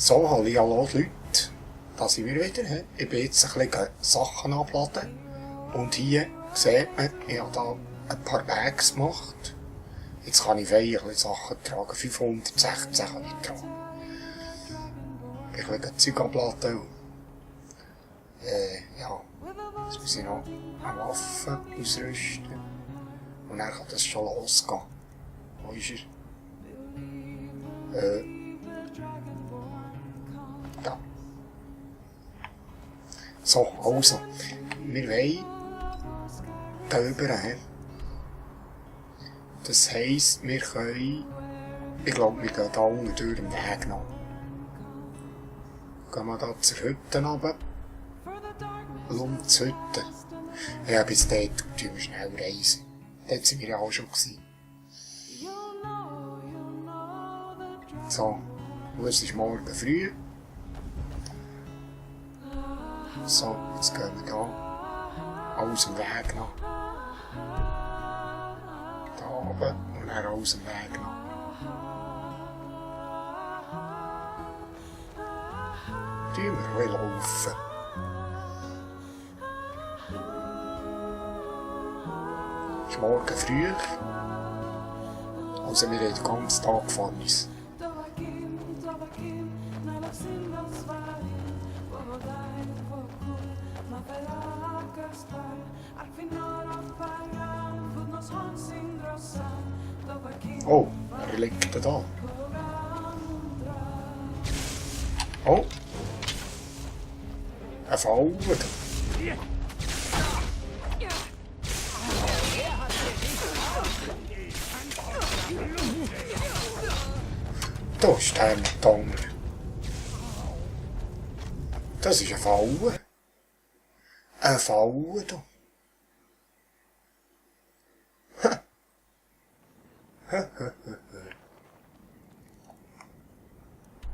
So, hallo Leute, da sind wir wieder. Ich bin jetzt ein bisschen Sachen abladen und hier sieht man, ich habe da ein paar Bags gemacht. Jetzt kann ich feierlich Sachen tragen, 516 kann ich tragen. Ich will ein Zeug abladen. Ja, jetzt muss ich noch eine Waffe ausrüsten und dann kann das schon losgehen. Wo ist er? Da. So, also, wir wollen da rüber. Das heisst, wir können, ich glaube, wir gehen da unten durch den Weg noch. Gehen wir da zur Hütte runter. Lumzhütte. Ja, bis dort tun wir schnell reisen. Dort sind wir ja auch schon gewesen. So, es ist morgen früh. So, jetzt gehen wir da aus dem Weg noch. Da oben und dann aus dem Weg noch. Tun wir laufen. Es ist morgen früh. Also wir haben den ganzen Tag vor uns. Oh, er liegt da. Oh. Ein Fall. Da ist der mit Donner. Das ist ein Fall. Ein Fall da.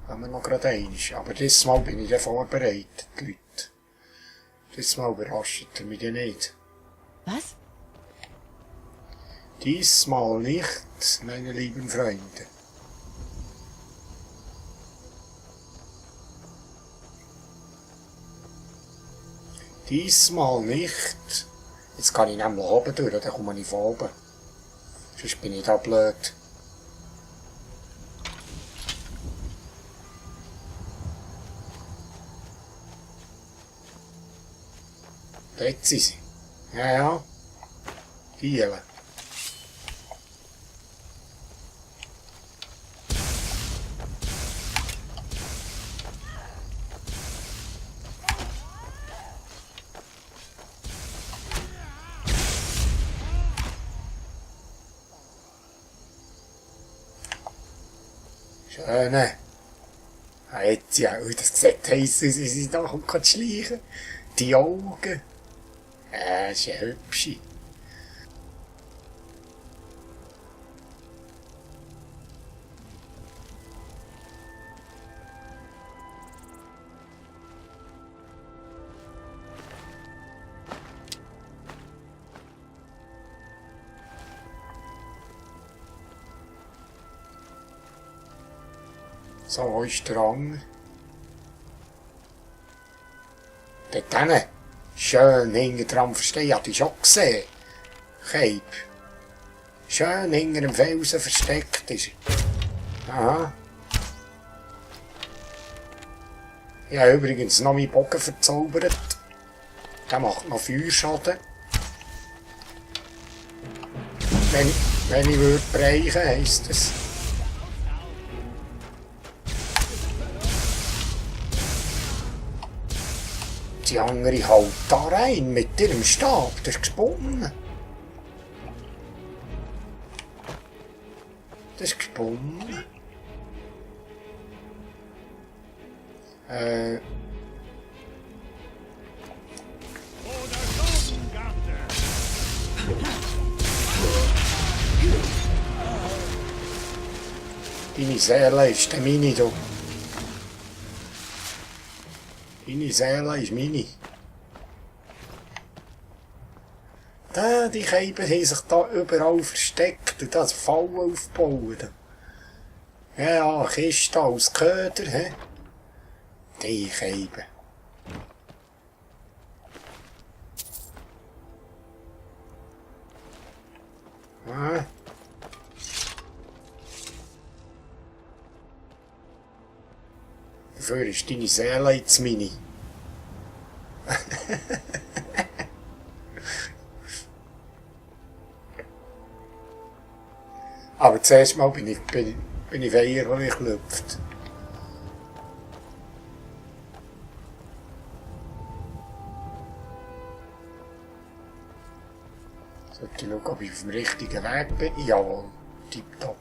Haben wir noch gerade eins. Aber dieses Mal bin ich ja vorbereitet, Leute. Dieses Mal überrascht er mich ja nicht. Was? Diesmal nicht, meine lieben Freunde. Diesmal nicht. Jetzt kann ich nämlich oben durch, dann komme ich von oben. Sonst bin ich da blöd. Dort sind sie. Ja, ja. Hier. Schöne. Jetzt ja, das sieht heiss aus, wie sie da schleichen. Die Augen. Das ist eine hübsche. So, wo ist der Anger? Dort hinten. Schön hinten dran verstehen. Ja, die schon gesehen. Keib. Schön hinter dem Felsen versteckt ist er. Aha. Ich habe übrigens noch meinen Bogen verzaubert. Der macht noch Feuerschaden. Wenn ich würde brechen, heisst es. Die andere haut da rein mit ihrem Stab, das ist gesponnen. Das ist gesponnen. Deine Seele ist der meine, du. Deine Seele ist meine. Die Käben haben sich da überall versteckt und das Fallen aufgebaut. Ja, Kiste als Köder, he? Dich eben. Ah. Dafür ist deine Seele jetzt meine. Aber zuerst mal bin ich Weiher, als ich lüpft. Sollte ich schauen, ob ich auf dem richtigen Weg bin? Jawohl, tipptopp.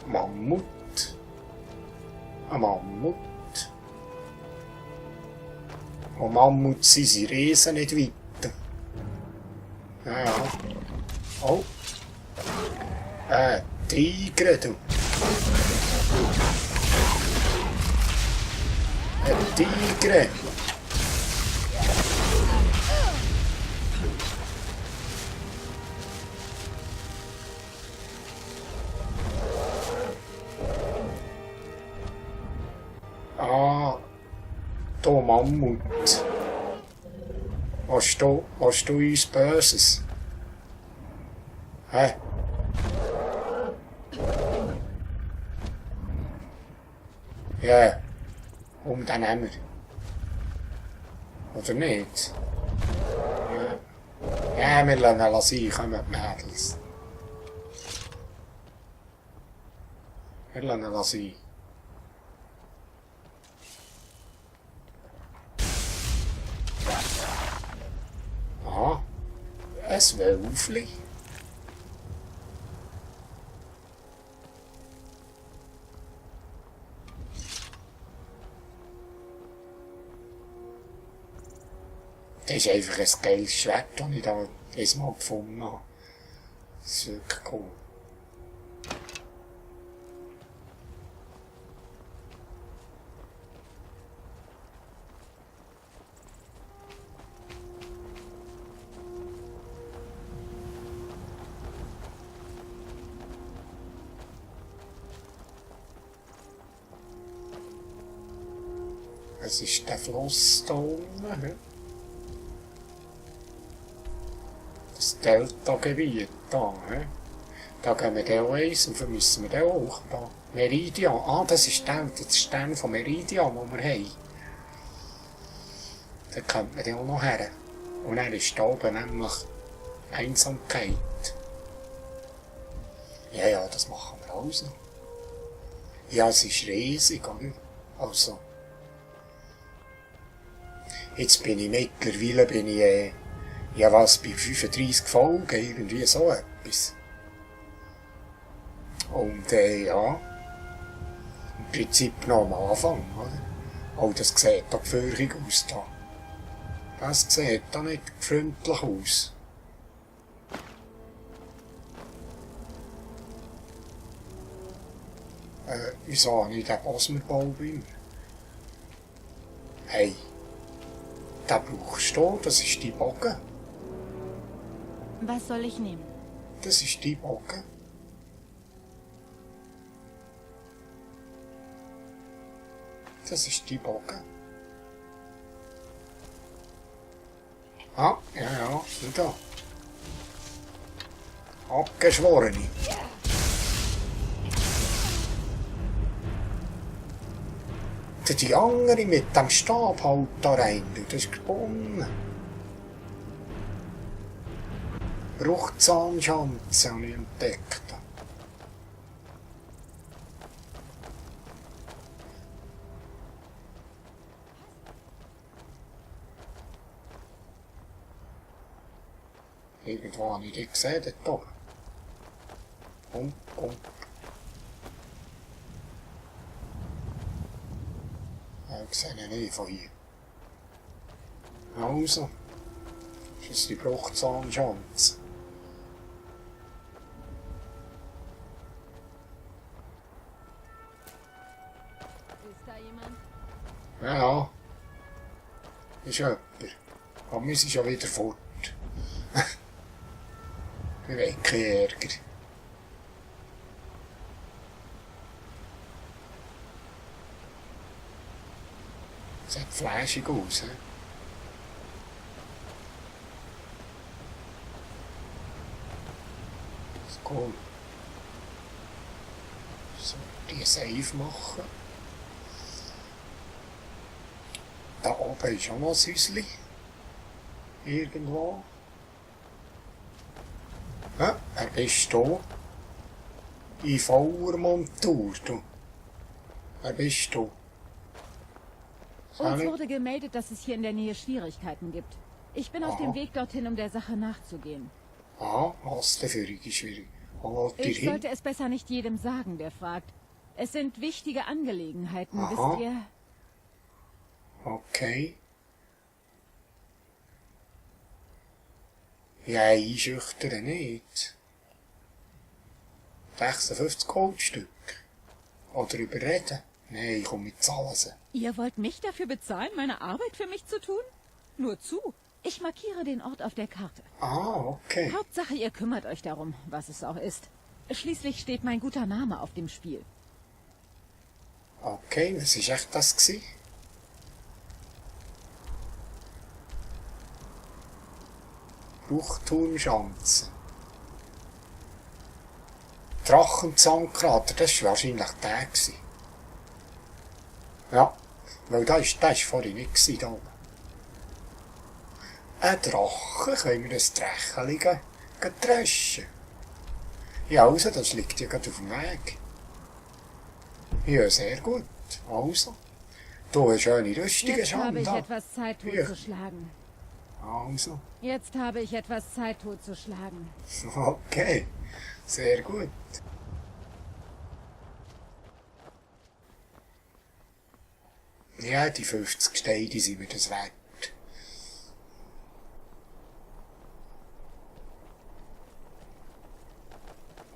Mammut. Ein Mammut. Und Mammuts sind sie Riesen nicht weiter. Ja, ja. Oh. Tiger, du. Ein Tiger. Ah, da Mammut. Was du uns Böses? Hä? Ja, den haben wir. Oder nicht? Ja, wir lassen ihn sein, kommen die Mädels. Wir lassen ihn sein. Aha, ein Wölfli. Das ist einfach ein geiles Schwert, das ich da diesmal gefunden habe. Das ist wirklich cool. Es ist der Fluss da unten. Das Delta-Gebiet da. Da gehen wir dann eins und dann müssen wir dann auch. Da. Meridian. Ah, das ist der Stern von Meridian, den wir haben. Da kommt man dann auch noch her. Und dann ist da oben nämlich Einsamkeit. Ja, ja, das machen wir alles noch. Ja, es ist riesig, oder? Also. Jetzt bin ich mittlerweile, ja was, bei 35 Folgen, irgendwie so etwas. Und ja, im Prinzip noch am Anfang, oder? Oh, das sieht doch gefährlich aus da. Das sieht da nicht freundlich aus. Wieso habe ich den Bosmerbaum immer? Hey. Den brauchst du, das ist die Bogen. Was soll ich nehmen? Das ist die Bogen. Das ist die Bogen. Ah, ja, da. Abgeschworene. Die andere mit dem Stab halt da rein, das ist gebunden. Fruchtzahnschanze habe ich entdeckt. Irgendwo habe ich die gesehen, dort oben. Komm. Ich sehe ihn nicht von hier. Also, das ist die Fruchtzahnschanze. Ist da jemand? Ja, ist jemand. Aber wir sind schon wieder fort. Wir wollen keinen Ärger. Sieht flashig aus, he? Cool. So, die Save machen. Da oben ist auch noch ein Häuschen. Irgendwo. Ja, er ist hier. In voller Montur, du. Wer bist du? Uns wurde gemeldet, dass es hier in der Nähe Schwierigkeiten gibt. Ich bin auf dem Weg dorthin, um der Sache nachzugehen. Aha, was denn für eine Schwierigkeit? Wo wollt ihr Ich hin? sollte es besser nicht jedem sagen, der fragt. Es sind wichtige Angelegenheiten, Aha. wisst ihr? Okay. Ja, einschüchtern nicht. 56 Goldstück. Oder überreden. Nein, komm, ich zahle sie. Ihr wollt mich dafür bezahlen, meine Arbeit für mich zu tun? Nur zu. Ich markiere den Ort auf der Karte. Ah, okay. Hauptsache, ihr kümmert euch darum, was es auch ist. Schließlich steht mein guter Name auf dem Spiel. Okay, was war echt das gewesen? Bruchturmschanze. Drachenzahncrater, das war wahrscheinlich der gewesen. Ja, weil das war vorhin nicht gewesen, da oben. Ein Drache, können wir das Drachchen dreschen? Ja, also, das liegt ja gerade auf dem Weg. Ja, sehr gut. Also, du eine schöne Rüstung Jetzt habe ich da. etwas Zeit Ja. totzuschlagen. Also, Jetzt habe ich etwas Zeit totzuschlagen. okay, sehr gut. Ja, die 50 Steine, die sind mir das wert.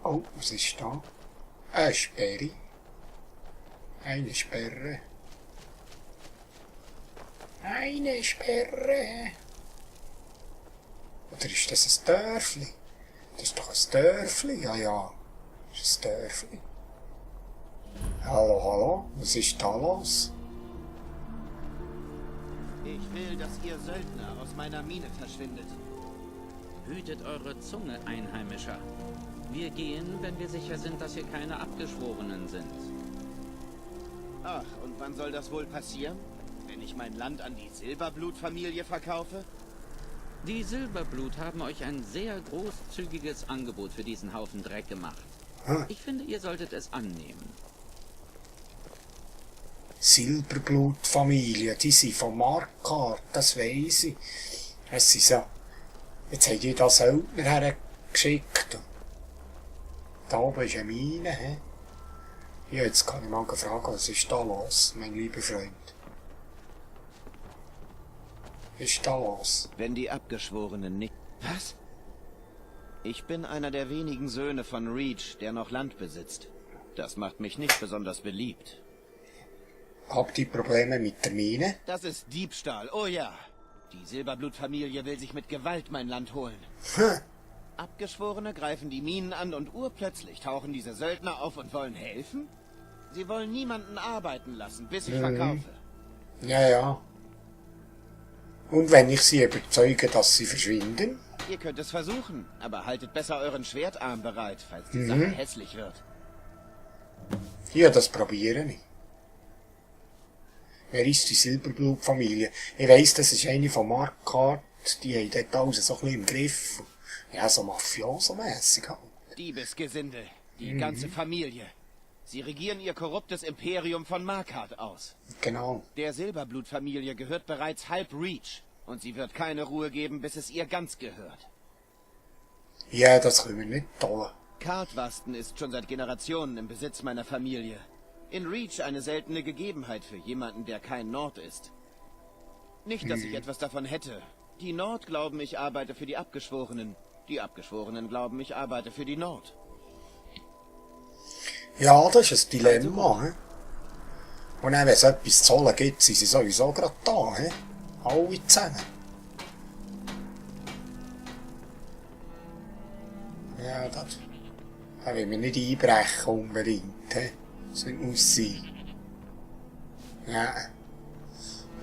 Oh, was ist da? Eine Sperre. Eine Sperre. Eine Sperre. Oder ist das ein Dörfli? Das ist doch ein Dörfli, ja, ja. Das ist ein Dörfli. Hallo, hallo, was ist da los? Ich will, dass ihr Söldner aus meiner Mine verschwindet. Hütet eure Zunge, Einheimischer. Wir gehen, wenn wir sicher sind, dass hier keine Abgeschworenen sind. Ach, und wann soll das wohl passieren? Wenn ich mein Land an die Silberblutfamilie verkaufe? Die Silberblut haben euch ein sehr großzügiges Angebot für diesen Haufen Dreck gemacht. Ich finde, ihr solltet es annehmen. Silberblutfamilie, die sind von Markart, das weiss ich. Es sind so. Jetzt haben die da Söldner hergeschickt. Da oben ist eine Mine, he? Ja, jetzt kann ich mal fragen, was ist da los, mein lieber Freund? Was ist da los? Wenn die Abgeschworenen nicht... Was? Ich bin einer der wenigen Söhne von Reach, der noch Land besitzt. Das macht mich nicht besonders beliebt. Habt ihr Probleme mit der Mine? Das ist Diebstahl, oh ja. Die Silberblutfamilie will sich mit Gewalt mein Land holen. Abgeschworene greifen die Minen an und urplötzlich tauchen diese Söldner auf und wollen helfen? Sie wollen niemanden arbeiten lassen, bis ich verkaufe. Ja, ja. Und wenn ich sie überzeuge, dass sie verschwinden? Ihr könnt es versuchen, aber haltet besser euren Schwertarm bereit, falls die Sache hässlich wird. Ja, das probiere ich. Wer ist die Silberblutfamilie? Ich weiss, das ist eine von Markart. Die haben dort alles so ein bisschen im Griff. Ja, so mafioso-mässig halt. Diebesgesindel, die ganze Familie. Sie regieren ihr korruptes Imperium von Markart aus. Genau. Der Silberblutfamilie gehört bereits halb Reach. Und sie wird keine Ruhe geben, bis es ihr ganz gehört. Ja, das können wir nicht tun. Kartwasten ist schon seit Generationen im Besitz meiner Familie. In Reach eine seltene Gegebenheit für jemanden, der kein Nord ist. Nicht, dass ich etwas davon hätte. Die Nord glauben, ich arbeite für die Abgeschworenen. Die Abgeschworenen glauben, ich arbeite für die Nord. Ja, das ist ein Dilemma. He? Und dann, wenn es etwas zu holen gibt, sind sie sowieso gerade da. He? Alle zusammen. Ja, das... Da will man nicht einbrechen unbedingt, he? Das muss sein. Ja.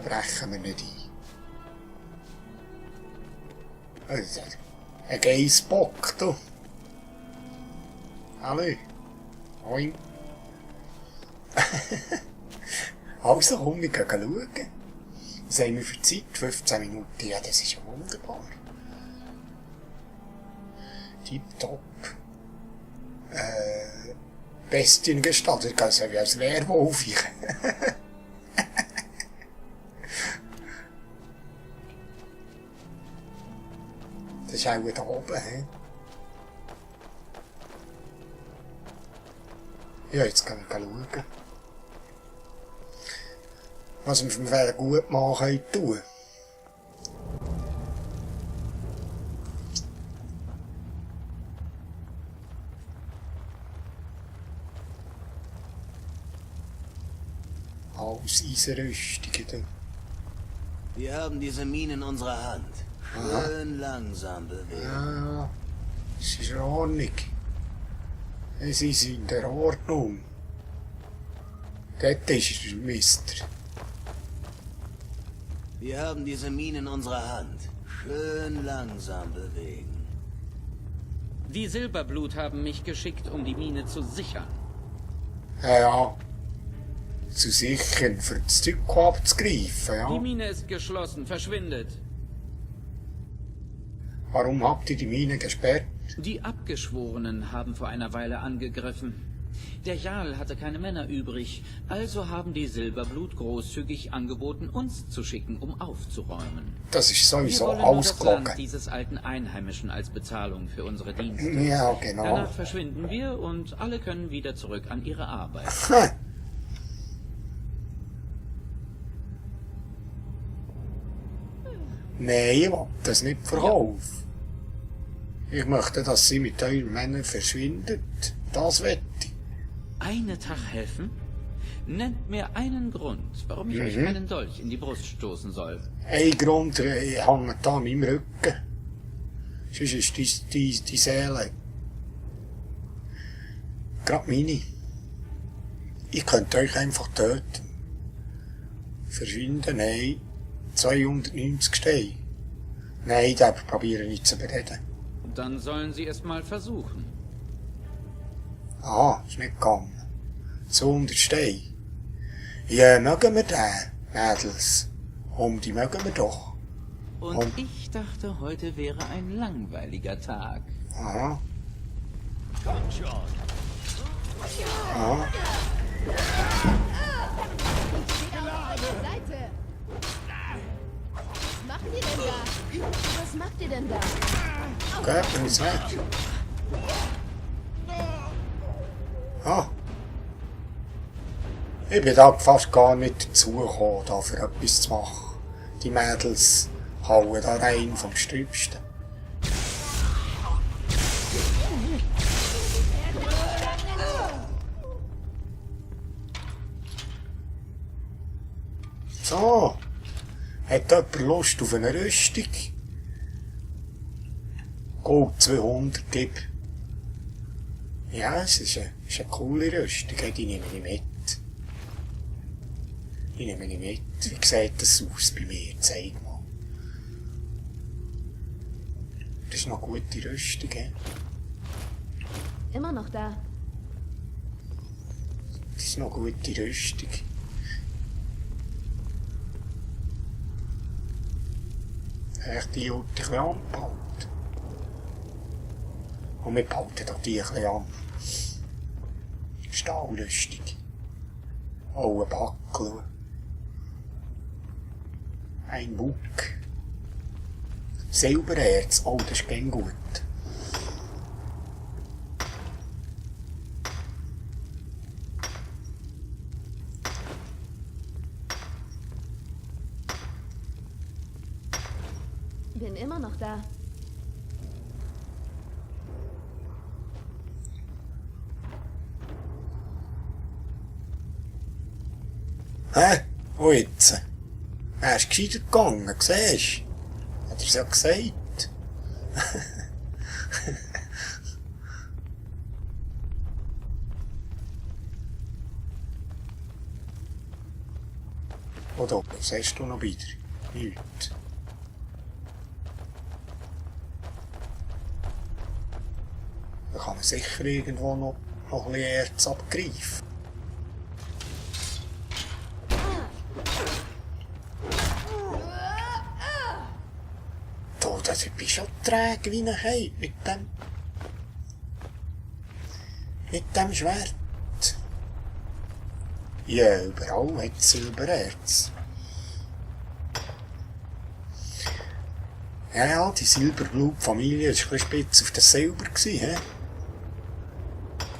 Brechen wir nicht ein. Also, ein Geissbock, du. Hallo. Moin. Also, komm, wir gehen schauen. Was haben wir für Zeit? 15 Minuten. Ja, das ist ja wunderbar. Tipptopp. Bestien gestaltet, also wie als Werwolf. Das ist auch da oben, he? Ja, jetzt können wir schauen. Was wir vom Weg gut machen können. Alles Eisenrüstungen. Wir haben diese Mine in unserer Hand. Schön langsam bewegen. Ja, es ist in Ordnung. Es ist in der Ordnung. Dort ist es, Mister. Wir haben diese Mine in unserer Hand. Schön langsam bewegen. Die Silberblut haben mich geschickt, um die Mine zu sichern. Ja. Zu sichern, für das Zeug abzugreifen, Die ja. Mine ist geschlossen, verschwindet. Warum habt ihr die Mine gesperrt? Die Abgeschworenen haben vor einer Weile angegriffen. Der Jarl hatte keine Männer übrig, also haben die Silberblut großzügig angeboten, uns zu schicken, um aufzuräumen. Das ist Wir sowieso wollen nur das ausgelogen. Land dieses alten Einheimischen als Bezahlung für unsere Dienste. Ja, genau. Danach verschwinden wir und alle können wieder zurück an ihre Arbeit. Hm. Nein, ich will das nicht verkaufen. Ich möchte, dass sie mit euren Männern verschwindet. Das wette ich. Eine Tag helfen? Nennt mir einen Grund, warum ich euch keinen Dolch in die Brust stoßen soll. Ein Grund hängt da an meinem Rücken. Sonst ist die Seele. Gerade meine. Ich könnte euch einfach töten. Verschwinden, nein. 290 Steine. Nein, da probiere ich nicht zu bereden. Dann sollen sie es mal versuchen. Ah, ist nicht gegangen. 200 Steine. Ja, mögen wir den, Mädels. Die mögen wir doch. Und ich dachte, heute wäre ein langweiliger Tag. Aha. Aha. Seite! Was macht ihr denn da? Geht mir nicht weg. Ah. Ich bin da fast gar nicht dazugekommen, da für etwas zu machen. Die Mädels hauen da rein vom Sträubsten. So. Hat jemand Lust auf eine Rüstung? Gold 200 gib. Ja, es ist eine coole Rüstung, die nehme ich mit. Die nehme ich mit. Wie sieht das aus bei mir? Zeig mal. Das ist noch eine gute Rüstung, he? Immer noch da. Das ist noch eine gute Rüstung. Echt die Jute ein bisschen angebaut. Und wir behalten doch die ein bisschen an. Stahlrüstung. Oh, ein Backel. Ein Buck. Silbererz. Oh, das ist gern gut. Bin immer noch da. Hä? Wo jetzt? Er ist gescheiter gegangen, siehst du? Hat er's ja gesagt. Oder was hast du noch wieder? Nichts. Da kann man sicher irgendwo noch ein bisschen Erz abgreifen. Du, das bist schon träge wie ein Hai mit dem Schwert. Ja, überall hat es Silbererz. Ja, die Silberblut-Familie war ein bisschen spitz auf das Silber, hä?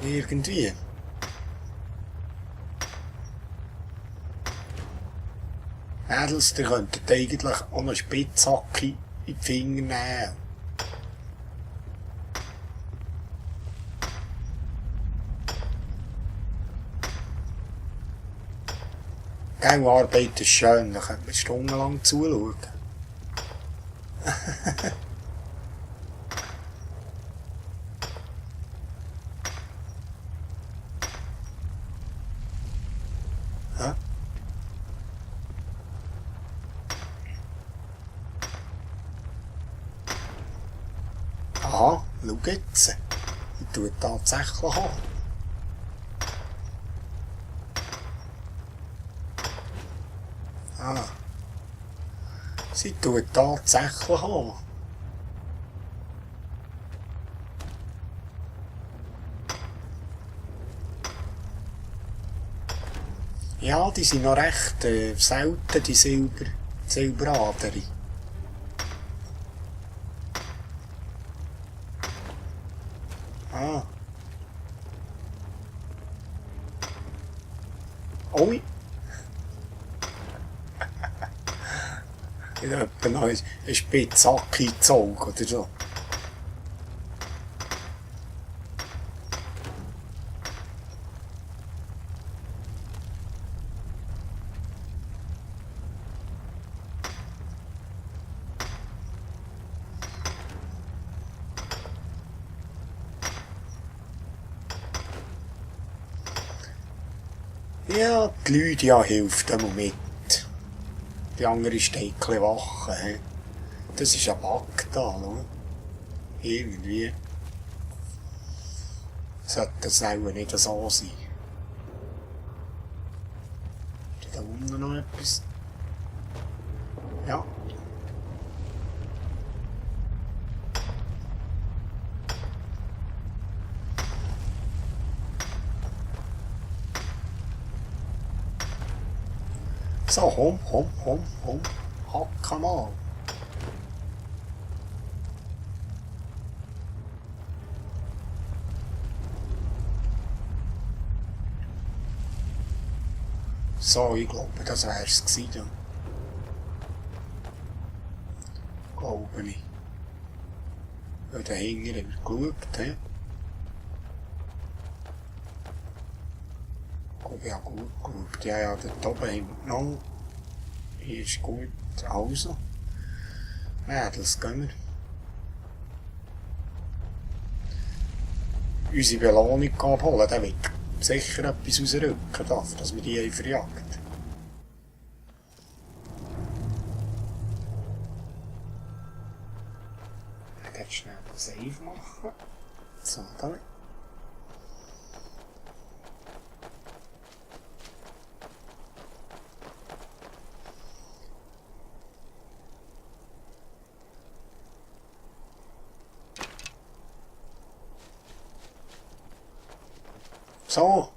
Irgendwie. Mädels, ihr könntet eigentlich auch eine Spitzhacke in die Finger nehmen. Gell, Arbeit ist schön, da könnte man stundenlang zuschauen. Ja. Aha, schau jetzt. Ich tue tatsächlich an. Ah. Sie tut tatsächlich an. Ja, die sind noch recht selten, die Silberaderi. Ah. Ui. Ich habe noch eine Spitzhacke gezogen oder so. Ja, die Lydia hilft immer mit. Die andere steht ein bisschen wach. He. Das ist ein Bug da, oder? Irgendwie. Sollte das auch nicht so sein. Ist da unten noch etwas? Ja. So, hum. Hack mal. So, ich glaube, das wär's gewesen. Glaube ich. Weil dahinter haben wir geschaut, he? Ich habe gut geschaut. Ja, dort oben haben wir noch. Hier ist gut. Also. Mädels, gehen wir. Unsere Belohnung abholen, der wird sicher etwas rausrücken, dass wir die verjagt. Ich werde schnell einen Save machen. So, damit. So.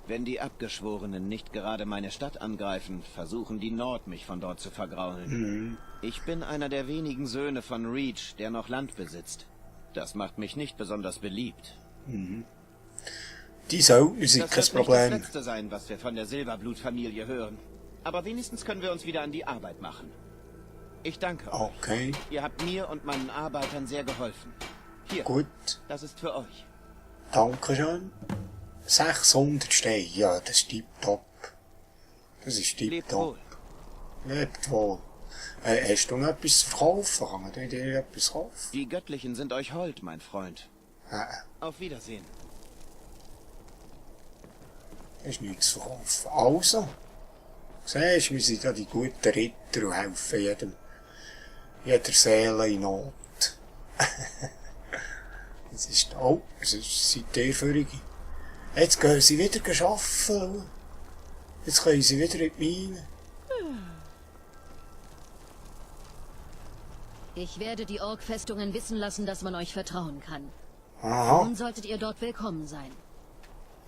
Wenn die Abgeschworenen nicht gerade meine Stadt angreifen, versuchen die Nord, mich von dort zu vergraulen. Ich bin einer der wenigen Söhne von Reach, der noch Land besitzt. Das macht mich nicht besonders beliebt. Die sollten sich kein Das wird nicht Problem. das Letzte sein, was wir von der Silberblut-Familie hören. Aber wenigstens können wir uns wieder an die Arbeit machen. Ich danke euch. Okay, Ihr habt mir und meinen Arbeitern sehr geholfen. Hier, gut. das ist für euch. Dankeschön. 600 Steine, ja, das ist tipptopp. Das ist Lebt tipptopp. wohl. Lebt wohl. Hast du noch etwas zu verkaufen? Kann man dir etwas kaufen? Die Göttlichen sind euch hold, mein Freund. Auf Wiedersehen. Ist nichts zu verkaufen. Also, Siehst du, wir sind ja die guten Ritter und helfen jeder Seele in Not. Es ist, oh, es sind die Vorige. Jetzt gehen sie wieder arbeiten. Jetzt können sie wieder in die Mine. Ich werde die Ork-Festungen wissen lassen, dass man euch vertrauen kann. Aha. Nun solltet ihr dort willkommen sein.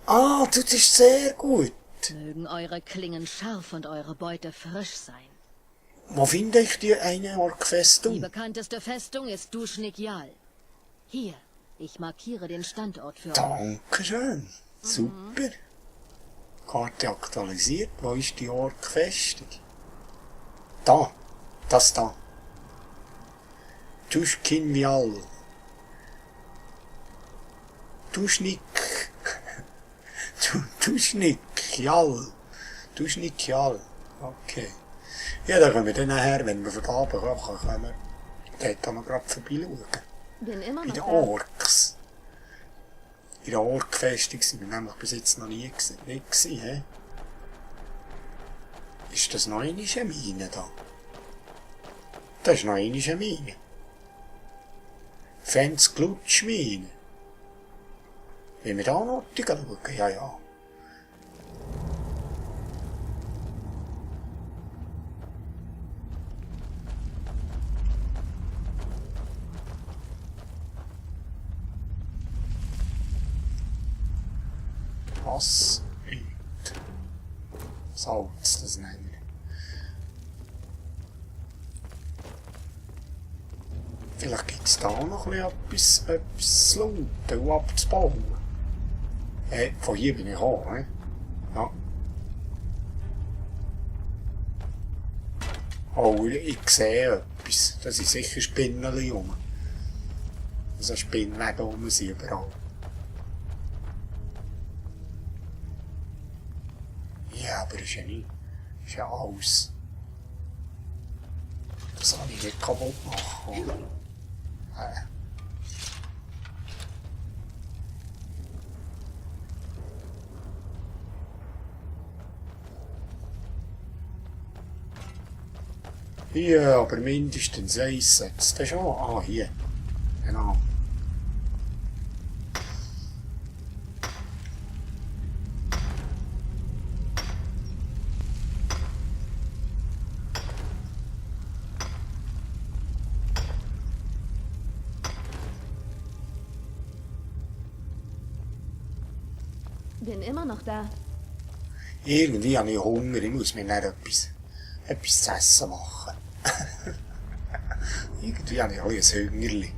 Ah, das ist sehr gut. Mögen eure Klingen scharf und eure Beute frisch sein. Wo finde ich die eine Die Ork-Festung? bekannteste Festung ist Duschnik Jal. Hier, ich markiere den Standort für euch. Dankeschön. Super. Karte aktualisiert. Wo ist die Ork-Festung? Da. Das da. Tuschkinvial. Tuschnik. Tuschnikjal. Tuschnikjal. Okay. Ja, da können wir dann nachher, wenn wir von da oben kommen, können wir dort noch gerade vorbeischauen. Bin immer Bei noch den da. Orks. In der Ork-Festung sind wir nämlich bis jetzt noch nie gewesen, hä? Ist das noch eine Mine da? Das ist noch eine Mine. Fensglutschmine. Wenn wir da noch schauen? Ja, ja. Was? Salz, das nennen wir. Vielleicht gibt es da noch etwas zu looten und abzubauen. Von hier bin ich gekommen, ne? Ja. Oh, ich sehe etwas. Das sind sicher Spinnenli rum. Also Spinnweben rum sind überall. Ja, aber ist ja nicht. Ist ja alles. Das kann ich nicht kaputt machen. Ja, aber mindestens eins setzt er schon. Ah, hier. Genau. Bin immer noch da. Irgendwie habe ich Hunger, ich muss mir nicht etwas zu essen machen. Irgendwie habe ich ein bisschen ein Hungerli.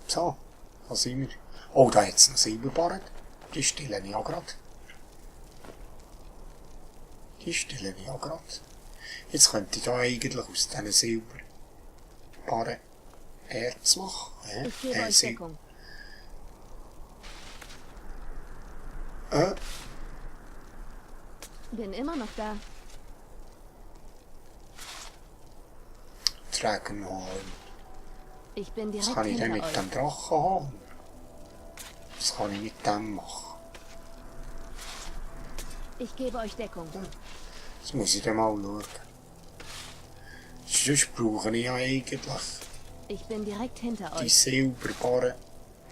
So, da sind wir. Oh, da hat es noch Silberbarren. Die stillen ich auch gerade. Jetzt könnte ich da eigentlich aus diesen Silberbarren Erz machen. Ich gebe euch Deckung. Bin immer noch da. Dragonhorn. Ich bin Was direkt kann ich denn hinter mit euch. dem Drachen haben? Was kann ich mit dem machen? Ich gebe euch Deckung. Das muss ich dann mal schauen. Sonst brauche ich ja eigentlich Ich bin direkt hinter die euch. Silberbarren,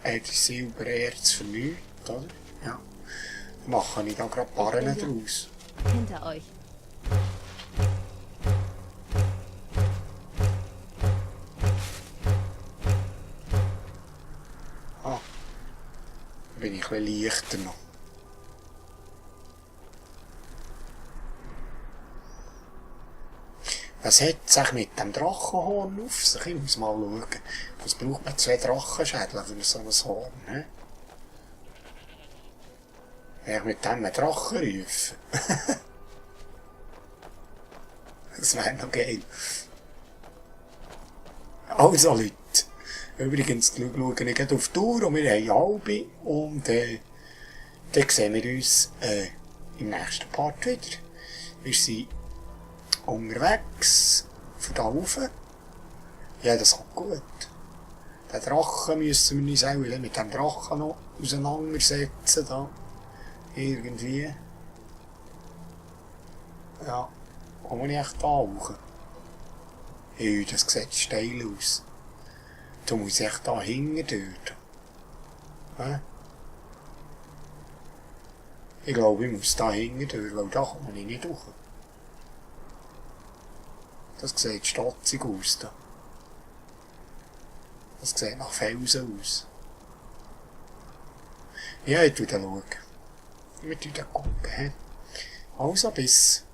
die Silbererz für nichts, oder? Ja. Dann mache ich da gerade Barren Ich bin draus. Hinter euch. Ah. Dann bin ich ein bisschen leichter noch. Was hat sich mit dem Drachenhorn auf sich? Ich muss mal schauen. Was braucht man 2 Drachenschädel für so ein Horn? Ne? Wenn ich mit dem einen Drachen rufe. Das wäre noch geil. Also Leute, übrigens schaue ich gerade auf die Tour und wir haben halbe und dann sehen wir uns im nächsten Part wieder. Wir sind unterwegs von da rauf Ja, das kommt gut. Den Drachen müssen wir uns auch mit dem Drachen noch auseinandersetzen. Da. Irgendwie. Ja. Komme ich echt da hoch? Hey, das sieht steil aus. Da muss ich echt da hinten dort. Hä? Ich glaube, ich muss da hinten durch, weil da komme ich nicht hoch. Das sieht stotzig aus da. Das sieht nach Felsen aus. Ja, ich tu da schauen. Wir tun da gucken. He? Also, bis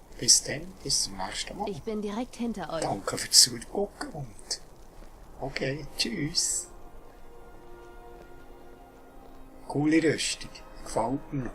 dann, bis zum nächsten Mal. Ich bin direkt hinter euch. Danke fürs Zugucken und okay, tschüss. Coole Rüstung, gefällt mir noch.